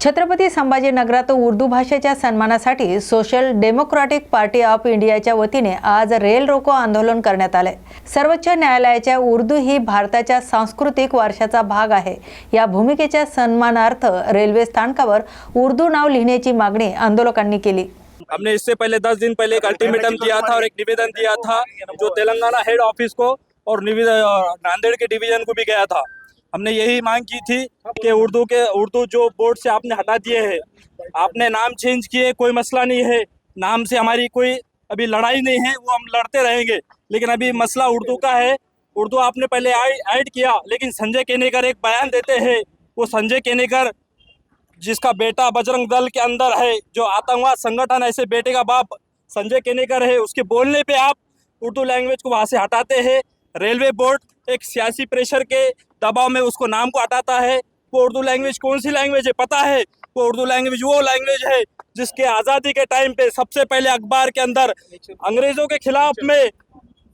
छत्रपती संभाजीनगरात उर्दू भाषेच्या सन्मानासाठी social democratic party of इंडियाच्या वतीने आज रेल रोको आंदोलन करण्यात आले। सर्वोच्च न्यायालयाच्या उर्दू ही भारताच्या सांस्कृतिक वारशाचा भाग आहे या भूमिकेच्या सन्मानार्थ रेल्वे स्थानकावर उर्दू नाव लिहिण्याची मागणी आंदोलकांनी केली। हमने इससे पहले 10 दिन पहले एक अल्टीमेटम दिया था और एक निवेदन दिया था जो तेलंगाना हेड ऑफिस को और नांदेड़ के डिवीजन को भी गया था। हमने यही मांग की थी कि उर्दू जो बोर्ड से आपने हटा दिए हैं, आपने नाम चेंज किए, कोई मसला नहीं है, नाम से हमारी कोई अभी लड़ाई नहीं है, वो हम लड़ते रहेंगे, लेकिन अभी मसला उर्दू का है। उर्दू आपने पहले ऐड किया, लेकिन संजय केनेकर एक बयान देते हैं, वो संजय केनेकर जिसका बेटा बजरंग दल के अंदर है, जो आतंकवाद संगठन, ऐसे बेटे का बाप संजय केनेकर है, उसके बोलने पे आप उर्दू लैंग्वेज को वहाँ से हटाते हैं। रेलवे बोर्ड एक सियासी प्रेशर के दबाव में उसको नाम को हटाता है। वो उर्दू लैंग्वेज कौन सी लैंग्वेज है पता है? वो उर्दू लैंग्वेज वो लैंग्वेज है जिसके आज़ादी के टाइम पे सबसे पहले अखबार के अंदर अंग्रेज़ों के खिलाफ में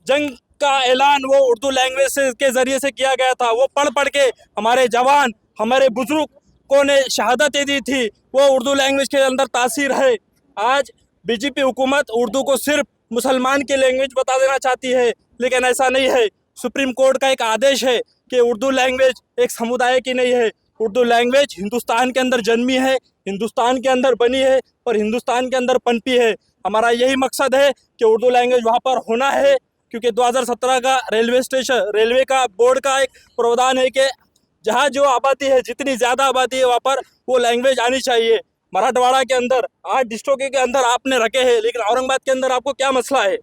जंग का ऐलान वो उर्दू लैंग्वेज के ज़रिए से किया गया था। वो पढ़ के हमारे जवान, हमारे बुजुर्गों ने शहादतें दी थी, वो उर्दू लैंग्वेज के अंदर तासीर है। आज बीजेपी हुकूमत उर्दू को सिर्फ मुसलमान की लैंग्वेज बता देना चाहती है, लेकिन ऐसा नहीं है। सुप्रीम कोर्ट का एक आदेश है कि उर्दू लैंग्वेज एक समुदाय की नहीं है। उर्दू लैंग्वेज हिंदुस्तान के अंदर जन्मी है, हिंदुस्तान के अंदर बनी है और हिंदुस्तान के अंदर पनपी है। हमारा यही मकसद है कि उर्दू लैंग्वेज वहाँ पर होना है, क्योंकि 2017 का रेलवे का बोर्ड का एक प्रावधान है कि जहाँ जो आबादी है, जितनी ज़्यादा आबादी है, वहाँ पर वो लैंग्वेज आनी चाहिए। मराठवाड़ा के अंदर 8 डिस्ट्रिक्टों के अंदर आपने रखे हैं, लेकिन औरंगाबाद के अंदर आपको क्या मसला है?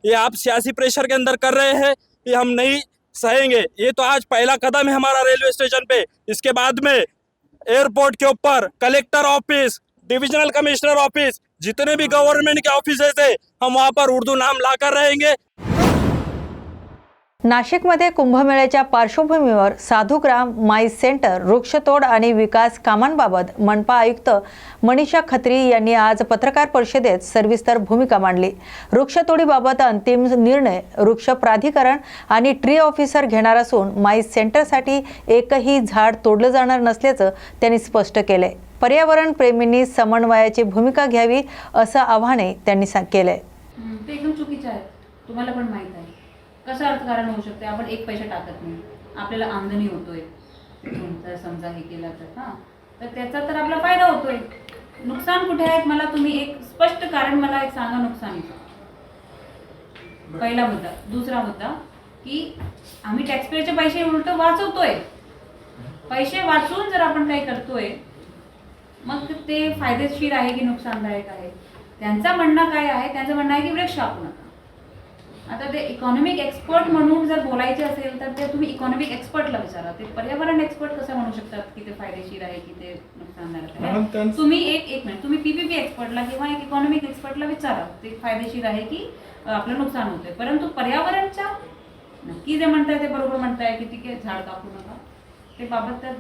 ये आप सियासी प्रेशर के अंदर कर रहे हैं, ये हम नहीं सहेंगे। ये तो आज पहला कदम है हमारा रेलवे स्टेशन पे। इसके बाद में एयरपोर्ट के ऊपर collector office, divisional commissioner office, जितने भी गवर्नमेंट के ऑफिस है, हम वहाँ पर उर्दू नाम लाकर रहेंगे। नाशिकमध्ये कुंभमेळ्याच्या पार्श्वभूमीवर साधुग्राम, माईस सेंटर, वृक्षतोड आणि विकास कामांबाबत मनपा आयुक्त मनीषा खत्री यांनी आज पत्रकार परिषदेत सविस्तर भूमिका मांडली। वृक्षतोडीबाबत अंतिम निर्णय वृक्ष प्राधिकरण आणि ट्री ऑफिसर घेणार असून माईस सेंटरसाठी एकही झाड तोडलं जाणार नसल्याचं त्यांनी स्पष्ट केलंय। पर्यावरण प्रेमींनी समन्वयाची भूमिका घ्यावी असं आवाहन त्यांनी केलंय। ते एकदम चुकीचं आहे, तुम्हाला पण माहित आहे। कसं अर्थकारण होऊ शकते? आपण एक पैसा टाकत नाही, आपल्याला आमदनी होतोय, जर समजा हे केलं तर त्याचा तर आपला फायदा होतोय। नुकसान कुठे आहे? मला तुम्ही एक स्पष्ट कारण मला एक सांगा नुकसानीचं। पहिला मुद्दा। दुसरा मुद्दा की आम्ही टॅक्सपेयरचे पैसे उलट वाचवतोय, पैसे वाचून जर आपण काही करतोय मग ते फायदेशीर आहे की नुकसानदायक आहे? त्यांचं म्हणणं काय आहे? त्यांचं म्हणणं आहे की वृक्ष कापू नका। आता ते इकॉनॉमिक एक्सपर्ट म्हणून जर बोलायचे असेल तर ते तुम्ही इकॉनॉमिक एक्सपर्टला विचारा। ते पर्यावरण एक्सपर्ट कसं म्हणू शकतात की ते फायदेशीर आहे की ते नुकसानदायक आहे? तुम्ही एक मिनिट, तुम्ही पीपीपी एक्सपर्टला किंवा एक इकॉनॉमिक एक्सपर्टला विचारा ते फायदेशीर आहे की आपलं नुकसान होतंय। परंतु पर्यावरणच्या नक्की जे म्हणताय ते बरोबर म्हणताय की ठीक आहे झाड कापू नका, ते बाबत तर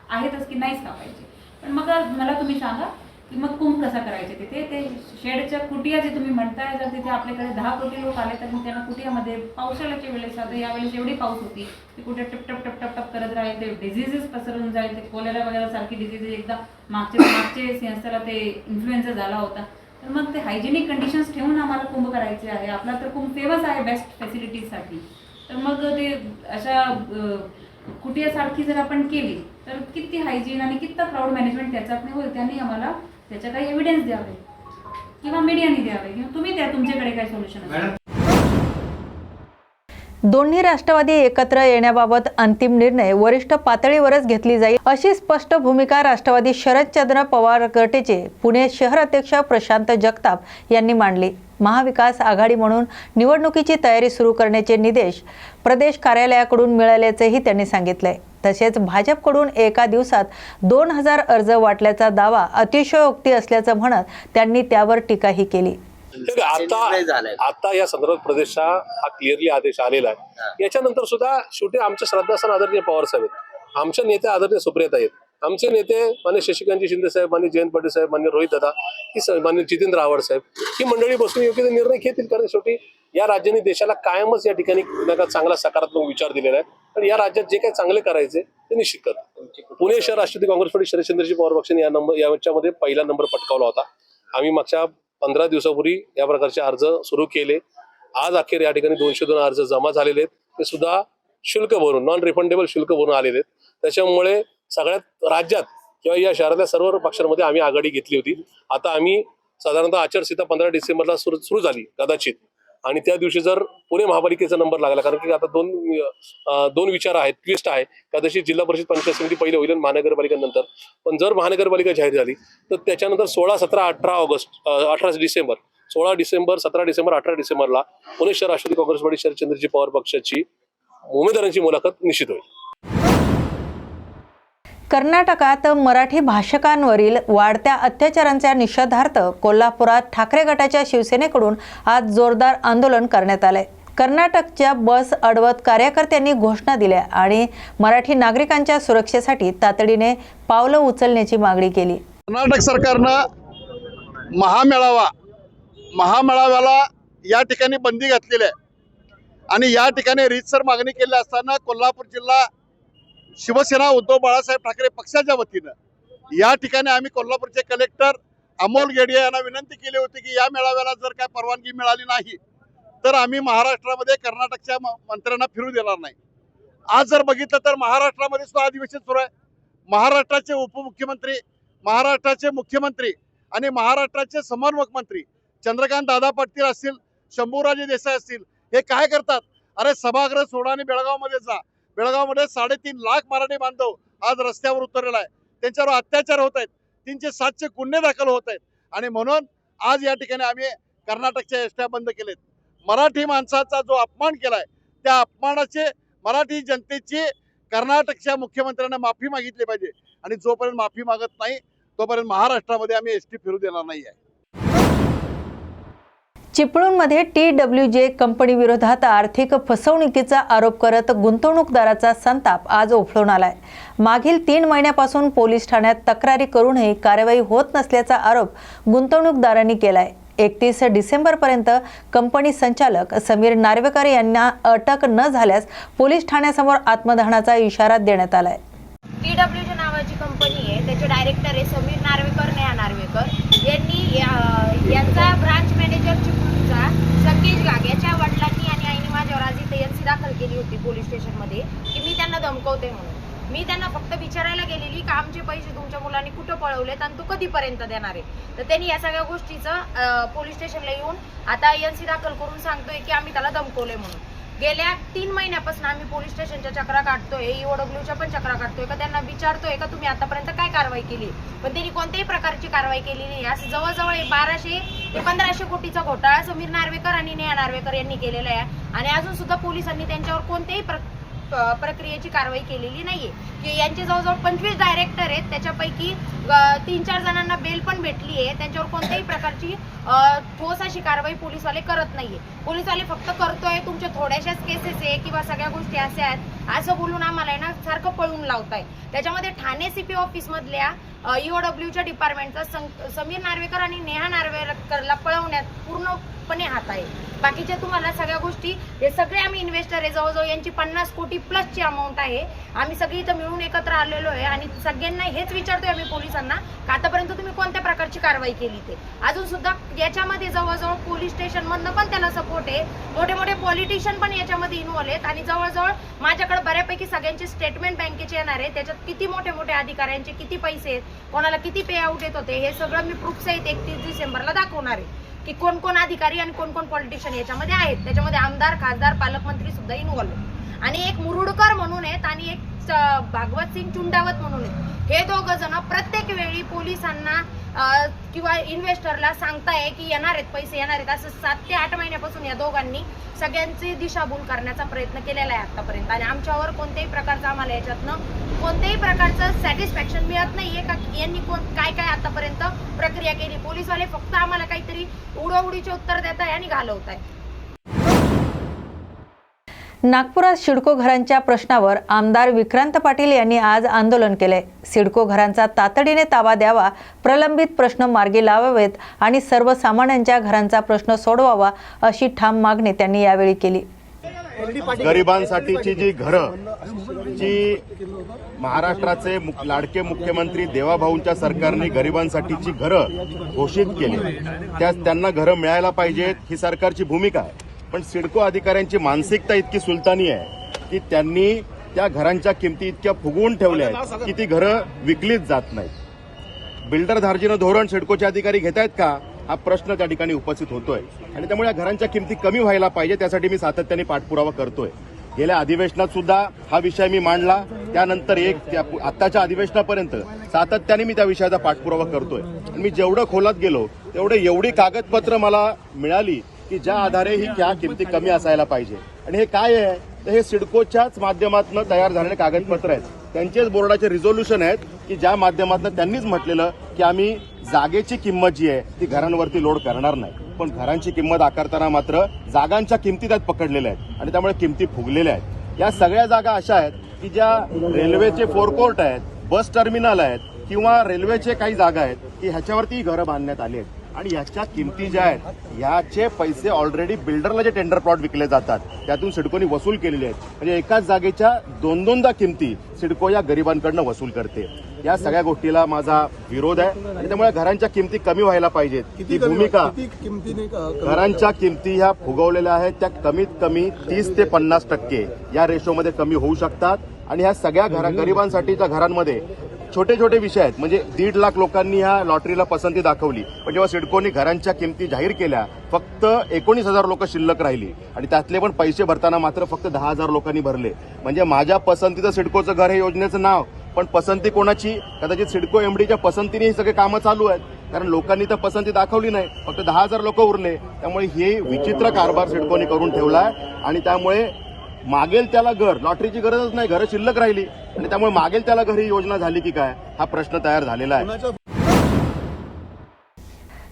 आहेतच की नाहीच कापायचे। पण मग मला तुम्ही सांगा की मग कुंभ कसा करायचे? तिथे ते शेडच्या कुटिया जे तुम्ही म्हणताय, जर तिथे आपल्याकडे 10 कोटी लोक आले तर मग त्यांना कुटियामध्ये पावसाळ्याच्या वेळेस, आता यावेळेस एवढी पाऊस होती की कुठे टप टप टप टप टप करत राहील, ते डिझीजेस पसरून जाईल, ते कोलेरा वगैरे सारखी डिझीजेस एकदा मागचे सिंहस्थाला ते इन्फ्लुएन्झा झाला होता। तर मग ते हायजेनिक कंडिशन्स ठेवून आम्हाला कुंभ करायचे आहे। आपला तर कुंभ फेमस आहे बेस्ट फॅसिलिटीजसाठी, तर मग ते अशा कुटियासारखी जर आपण केली तर किती हायजीन आणि किती क्राऊड मॅनेजमेंट त्याच्यात नाही होईल? त्यांनी आम्हाला त्याचा काही एव्हिडन्स द्यावे किंवा मीडियाने द्यावे किंवा तुम्ही द्या तुमच्याकडे काय सोल्युशन असेल। दोन्ही राष्ट्रवादी एकत्र येण्याबाबत अंतिम निर्णय वरिष्ठ पातळीवरच घेतली जाईल अशी स्पष्ट भूमिका राष्ट्रवादी शरदचंद्र पवार गटाचे पुणे शहर अध्यक्ष प्रशांत जगताप यांनी मांडली। महाविकास आघाडी म्हणून निवडणुकीची तयारी सुरू करण्याचे निर्देश प्रदेश कार्यालयाकडून मिळाल्याचेही त्यांनी सांगितले। तसेच भाजपकडून एका दिवसात 2000 अर्ज वाटल्याचा दावा अतिशयोक्ती असल्याचं म्हणत त्यांनी त्यावर टीकाही केली। आता या संदर्भात प्रदेशचा हा क्लिअरली आदेश आलेला आहे। याच्यानंतर सुद्धा शेवटी आमच्या श्रद्धास्थान आदरणीय पवार साहेब आहेत, आमचे नेते आदरणीय सुप्रियाताई आहेत, आमचे नेते माननीय शशिकांत शिंदे साहेब, माननीय जयंत पाटील साहेब, माननीय रोहित दादा, की माननीय जितेंद्र आव्हाड साहेब ही मंडळी बसून योग्य ते निर्णय घेतील, कारण शेवटी या राज्याने देशाला कायमच या ठिकाणी चांगला सकारात्मक विचार दिलेला आहे आणि या राज्यात जे काही चांगले करायचे ते निश्चित करतात. पुणे शहर राष्ट्रवादी काँग्रेस पार्टी शरदचंद्रजी पवार पक्षाने याच्यामध्ये पहिला नंबर पटकावला होता. आम्ही मागच्या 15 दिवसापूर्वी या प्रकारचे अर्ज सुरू केले. आज अखेर या ठिकाणी 202 अर्ज जमा झालेले आहेत, ते सुद्धा शुल्क भरून, नॉन रिफंडेबल शुल्क भरून आलेले आहेत. त्याच्यामुळे सगळ्यात राज्यात किंवा या शहरातल्या सर्व पक्षांमध्ये आम्ही आघाडी घेतली होती. आता आम्ही साधारणतः आचारसंहिता 15 डिसेंबरला सुरू झाली कदाचित, आणि त्या दिवशी जर पुणे महापालिकेचा नंबर लागला, कारण की आता दोन विचार आहेत, ट्विस्ट आहे, कदाचित जिल्हा परिषद पंचायत समिती पहिले होईल महानगरपालिका नंतर. पण जर महानगरपालिका जाहीर झाली तर त्याच्यानंतर 16, 17, 18 डिसेंबर 16 डिसेंबर 17 डिसेंबर 18 डिसेंबरला पुणे शहर राष्ट्रवादी काँग्रेस पार्टी शरदचंद्रजी पवार पक्षाची उमेदवारांची मुलाखत निश्चित होईल. कर्नाटकात मराठी भाषकांवरील वाढत्या अत्याचारांच्या निषेधार्थ कोल्हापुरात ठाकरे गटाच्या शिवसेनेकडून आज जोरदार आंदोलन करण्यात आले. कर्नाटकच्या बस अडवत कार्यकर्त्यांनी घोषणा दिल्या आणि मराठी नागरिकांच्या सुरक्षेसाठी तातडीने पावलं उचलण्याची मागणी केली. कर्नाटक सरकारनं महामेळाव्याला या ठिकाणी बंदी घातलेली आहे आणि या ठिकाणी रीतसर मागणी केली असताना कोल्हापूर जिल्हा शिवसेना उद्धव बाळासाहेब ठाकरे पक्षाच्या वतीनं या ठिकाणी आम्ही कोल्हापूरचे कलेक्टर अमोल गेडिया यांना विनंती केली होती की या मेळाव्याला जर काय परवानगी मिळाली नाही तर आम्ही महाराष्ट्रामध्ये कर्नाटकच्या मंत्र्यांना फिरू देणार नाही. आज जर बघितलं तर महाराष्ट्रामध्ये सुद्धा अधिवेशन सुरू आहे. महाराष्ट्राचे उपमुख्यमंत्री, महाराष्ट्राचे मुख्यमंत्री आणि महाराष्ट्राचे समन्वयक मंत्री चंद्रकांत दादा पाटील असतील, शंभूराजे देसाई असतील, हे काय करतात? अरे सभागृह सोडा आणि बेळगावमध्ये जा. बेळगावमध्ये 3.5 लाख मराठी बांधव आज रस्त्यावर उतरलेला आहे. त्यांच्यावर अत्याचार होत आहेत, 307 गुन्हे दाखल होत आहेत आणि म्हणून आज या ठिकाणी आम्ही कर्नाटकच्या एसट्या बंद केलेत. मराठी माणसाचा जो अपमान केलाय त्या अपमानाचे मराठी जनतेची कर्नाटकच्या मुख्यमंत्र्यांना माफी मागितली पाहिजे आणि जोपर्यंत माफी मागत नाही तोपर्यंत महाराष्ट्रामध्ये आम्ही एसटी फिरू देणार नाही आहे. चिपळूणमध्ये TWJ कंपनी विरोधात आर्थिक फसवणुकीचा आरोप करत गुंतवणूकदाराचा संताप आज उफळून आलाय. मागील 3 महिन्यापासून पोलीस ठाण्यात तक्रारी करूनही कारवाई होत नसल्याचा आरोप गुंतवणूकदारांनी केलाय. 31 डिसेंबरपर्यंत कंपनी संचालक समीर नार्वेकर यांना अटक न झाल्यास पोलीस ठाण्यासमोर आत्मदहनाचा इशारा देण्यात आलाय. TWJ नावाची कंपनी आहे, त्याचे डायरेक्टर आहे समीर नार्वेकर, नेहा नार्वेकर यांनी यांचा ब्रांच मॅनेजर चिपळूणचा संकेश गाग याच्या वडिलांनी आणि आईने माझ्यावर आज इथे एनसी दाखल केली होती पोलीस स्टेशनमध्ये की मी त्यांना धमकवते म्हणून. मी त्यांना फक्त विचारायला गेलेली की आमचे पैसे तुमच्या मुलांनी कुठं पळवलेत आणि तू कधीपर्यंत देणार आहे. तर त्यांनी या सगळ्या गोष्टीचं पोलीस स्टेशनला येऊन आता एनसी दाखल करून सांगतोय की आम्ही त्याला धमकवले म्हणून. गेल्या 3 महिन्यापासून आम्ही पोलीस स्टेशनच्या चक्रा काढतोय, EOWच्या पण चक्रा काढतोय का त्यांना विचारतोय का तुम्ही आतापर्यंत काय कारवाई केली, पण त्यांनी कोणत्याही प्रकारची कारवाई केली नाही. असं जवळजवळ 1200 ते 1500 कोटीचा घोटाळा समीर नार्वेकर आणि नेहा नार्वेकर यांनी केलेला आहे आणि अजून सुद्धा पोलिसांनी त्यांच्यावर कोणत्याही प्रक्रियेची कारवाई केलेली नाहीये. की यांचे जवळजवळ 25 डायरेक्टर आहेत, त्याच्यापैकी 3-4 जणांना बेल पण भेटली आहे. त्यांच्यावर कोणत्याही प्रकारची ठोस अशी कारवाई पोलीसवाले करत नाहीये. पोलीसवाले फक्त करतोय तुमच्या थोड्याशाच केसेस आहे किंवा सगळ्या गोष्टी अशा आहेत असं बोलून आम्हाला ना सारखं पळून लावताय. त्याच्यामध्ये ठाणे CP ऑफिस मधल्या EOWच्या डिपार्टमेंटचा समीर नार्वेकर आणि नेहा नार्वेकरला पळवण्यात पूर्णपणे हात आहे. बाकीच्या तुम्हाला सगळ्या गोष्टी हे सगळे आम्ही इन्व्हेस्टर आहे, जवळजवळ यांची 50 कोटी प्लसची अमाऊंट आहे. आम्ही सगळी इथं मिळून एकत्र आलेलो आहे आणि सगळ्यांना हेच विचारतोय आम्ही पोलिसांना का आतापर्यंत तुम्ही कोणत्या प्रकारची कारवाई केली ते. अजून सुद्धा याच्यामध्ये जवळजवळ पोलीस स्टेशन मधनं पण त्याला सपोर्ट आहे, मोठे मोठे पॉलिटिशियन पण याच्यामध्ये इन्व्हॉल्व आहेत आणि जवळजवळ माझ्याकडे बऱ्यापैकी सगळ्यांचे स्टेटमेंट बँकेचे येणार आहे. त्याच्यात किती मोठे मोठे अधिकाऱ्यांचे किती पैसे आहेत, कोणाला किती पे आउट येत होते, हे सगळं मी प्रूफ सहित 31 डिसेंबरला दाखवणार आहे की कोण कोण अधिकारी आणि कोण कोण पॉलिटिशियन याच्यामध्ये आहेत. त्याच्यामध्ये आमदार, खासदार, पालकमंत्री सुद्धा इन्व्हॉल्व आहेत आणि एक मुरुडकर म्हणून आहेत आणि एक भागवत सिंग चुंडावत म्हणून आहेत. हे 2 जण प्रत्येक वेळी पोलिसांना किंवा इन्व्हेस्टरला सांगताय की येणार आहेत पैसे येणार आहेत असं 7 ते 8 महिन्यापासून या दोघांनी सगळ्यांची दिशाभूल करण्याचा प्रयत्न केलेला आहे आतापर्यंत आणि आमच्यावर कोणत्याही प्रकारचं आम्हाला याच्यातनं कोणत्याही प्रकारचं सॅटिस्फॅक्शन मिळत नाहीये का यांनी काय काय आतापर्यंत प्रक्रिया केली. पोलीसवाले फक्त आम्हाला काहीतरी उडोउडीचे उत्तर देत आहे आणि घालवत आहे. नागपुरात सिडको घरांच्या प्रश्नावर आमदार विक्रांत पाटील यांनी आज आंदोलन केले। सिडको घरांचा तातडीने ताबा द्यावा, प्रलंबित प्रश्न मार्गी लावावेत आणि सर्वसामान्यांच्या घरांचा प्रश्न सोडवावा अशी ठाम मागणी त्यांनी यावेळी केली। गरिबांसाठीची जी घरं जी महाराष्ट्राचे लाडके मुख्यमंत्री देवाभाऊंच्या सरकारने गरिबांसाठीची घरं घोषित केली, त्यांना घरं मिळायला पाहिजेत ही सरकारची भूमिका आहे। पण सिडको अधिकाऱ्यांची मानसिकता इतकी सुलतानी आहे की त्यांनी त्या घरांच्या किमती इतक्या फुगवून ठेवल्या आहेत की ती घरं विकलीच जात नाहीत। बिल्डर धार्जिनं धोरण सिडकोचे अधिकारी घेत आहेत का हा प्रश्न त्या ठिकाणी उपस्थित होतोय आणि त्यामुळे या घरांच्या किमती कमी व्हायला पाहिजे, त्यासाठी मी सातत्याने पाठपुरावा करतोय। गेल्या अधिवेशनात सुद्धा हा विषय मी मांडला, त्यानंतर आत्ताच्या अधिवेशनापर्यंत सातत्याने मी त्या विषयाचा पाठपुरावा करतोय आणि मी जेवढं खोलात गेलो एवढी कागदपत्र मला मिळाली की ज्या आधारे ही त्या किमती कमी असायला पाहिजे। आणि हे काय आहे तर हे सिडकोच्याच माध्यमातून तयार झालेले कागदपत्र आहेत, त्यांचेच बोर्डाचे रिझोल्युशन आहेत की ज्या माध्यमातून त्यांनीच म्हटलेलं की आम्ही जागेची किंमत जी आहे ती घरांवरती लोड करणार नाही, पण घरांची किंमत आकारताना मात्र जागांच्या किमती त्यात पकडलेल्या आहेत आणि त्यामुळे किमती फुगलेल्या आहेत। या सगळ्या जागा अशा आहेत की ज्या रेल्वेचे फोरकोर्ट आहेत, बस टर्मिनल आहेत किंवा रेल्वेचे काही जागा आहेत की ह्याच्यावरती घरं बांधण्यात आली आहेत आणि याच्या किमती ज्या आहेत याचे पैसे ऑलरेडी बिल्डरला जे टेंडर प्लॉट विकले जातात त्यातून सिडकोनी वसूल केलेले आहेत। म्हणजे एकाच जागेच्या दोनदा किमती सिडको या गरिबांकडनं वसूल करते। या सगळ्या गोष्टीला माझा विरोध आहे आणि त्यामुळे घरांच्या किमती कमी व्हायला पाहिजेत ही भूमिका। घरांच्या किमती ह्या फुगवलेल्या आहेत, त्या कमीत कमी 30 ते 50% या रेशोमध्ये कमी होऊ शकतात आणि ह्या सगळ्या गरिबांसाठीच्या घरांमध्ये छोटे छोटे विषय आहेत। म्हणजे 1.5 लाख लोकांनी ह्या लॉटरीला पसंती दाखवली, पण जेव्हा सिडकोनी घरांच्या किमती जाहीर केल्या फक्त 19,000 लोक शिल्लक राहिली आणि त्यातले पण पैसे भरताना मात्र फक्त 10,000 लोकांनी भरले। म्हणजे माझ्या पसंतीचं सिडकोचं घर हे योजनेचं नाव, पण पसंती कोणाची? कदाचित सिडको एमडीच्या पसंतीने ही सगळे कामं चालू आहेत, कारण लोकांनी तर पसंती दाखवली नाही, फक्त 10,000 लोक उरले। त्यामुळे हे विचित्र कारभार सिडकोने करून ठेवलाय आणि त्यामुळे मागेल त्याला घर, लॉटरीची गरजच नाही, घरं शिल्लक राहिली आणि त्यामुळे मागेल त्याला घर ही योजना झाली की काय हा प्रश्न तयार झालेला आहे।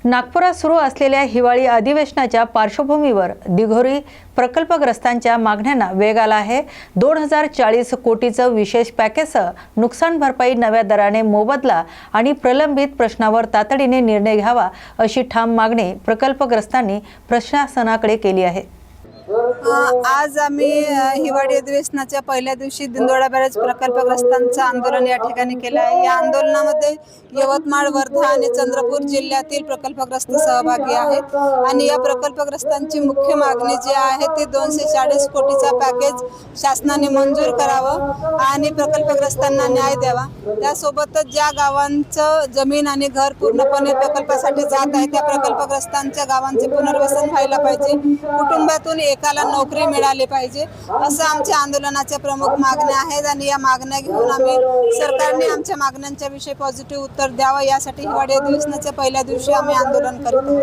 नागपुरात सुरू असलेल्या हिवाळी अधिवेशनाच्या पार्श्वभूमीवर दिघोरी प्रकल्पग्रस्तांच्या मागण्यांना वेग आला आहे। 2040 कोटीचं विशेष पॅकेजसह नुकसान भरपाई, नव्या दराने मोबदला आणि प्रलंबित प्रश्नावर तातडीने निर्णय घ्यावा अशी ठाम मागणी प्रकल्पग्रस्तांनी प्रशासनाकडे केली आहे। आज आम्ही हिवाळी अधिवेशनाच्या पहिल्या दिवशी दिंडोळा बॅरेज प्रकल्पग्रस्तांचं आंदोलन या ठिकाणी केलं आहे। या आंदोलनामध्ये यवतमाळ, वर्धा आणि चंद्रपूर जिल्ह्यातील प्रकल्पग्रस्त सहभागी आहेत आणि या प्रकल्पग्रस्तांची मुख्य मागणी जी आहे ती 240 कोटीचा पॅकेज शासनाने मंजूर करावं आणि प्रकल्पग्रस्तांना न्याय द्यावा। त्यासोबतच ज्या गावांचं जमीन आणि घर पूर्णपणे प्रकल्पासाठी जात आहे त्या प्रकल्पग्रस्तांच्या गावांचे पुनर्वसन व्हायला पाहिजे, कुटुंबातून एकाला नोकरी मिळाली पाहिजे, असं आमच्या आंदोलनाच्या प्रमुख मागण्या आहेत आणि या मागण्या घेऊन आम्ही सरकारने आमच्या मागण्यांच्या विषयी पॉझिटिव्ह उत्तर द्यावं यासाठी हिवाळी अधिवेशनाच्या पहिल्या दिवशी आम्ही आंदोलन करतो।